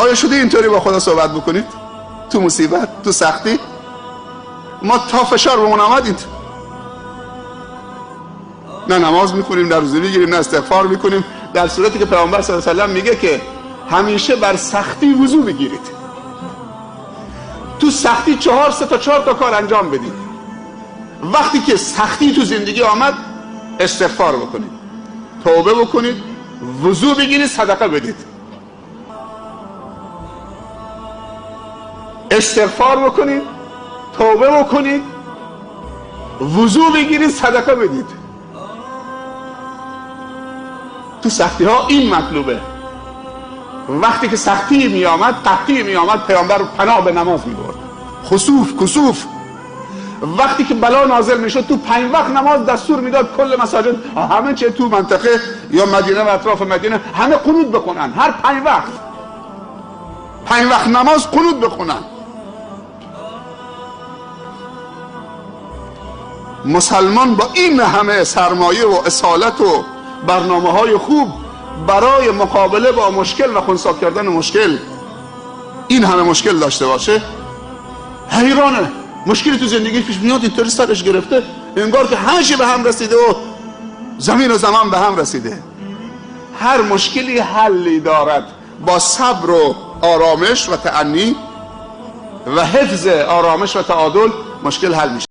آیا شده اینطوری با خدا صحبت بکنید تو مصیبت، تو سختی؟ ما تا فشار بهمون آمد نه نماز میخونیم، نه روزه میگیریم، نه استغفار میکنیم، در صورتی که پیامبر صلی الله علیه و سلم میگه که همیشه بر سختی وضو بگیرید، تو سختی 4 تا کار انجام بدید. وقتی که سختی تو زندگی آمد استغفار بکنید، توبه بکنید، وضو بگیرید، صدقه بدید. استغفار بکنید، توبه بکنید، وضو بگیرید، صدقه بدید. تو سختی ها این مطلوبه. وقتی که سختی می آمد، قحطی می آمد، پیامبر پناه به نماز می برد. خسوف کسوف. وقتی که بلا نازل می شد تو 5 وقت نماز دستور میداد کل مساجد همه چه تو منطقه یا مدینه و اطراف مدینه همه قنوت بخونن، هر 5 وقت 5 وقت نماز قنوت بخونن. مسلمان با این همه سرمایه و اصالت و برنامه های خوب برای مقابله با مشکل و خنثی کردن مشکل، این همه مشکل داشته باشه، حیرانه. مشکلی تو زندگی پیش میاد اینطوری سرش گرفته انگار که همه چی به هم رسیده و زمین و زمان به هم رسیده. هر مشکلی حلی دارد، با صبر و آرامش و تأنی و حفظ آرامش و تعادل مشکل حل میشه.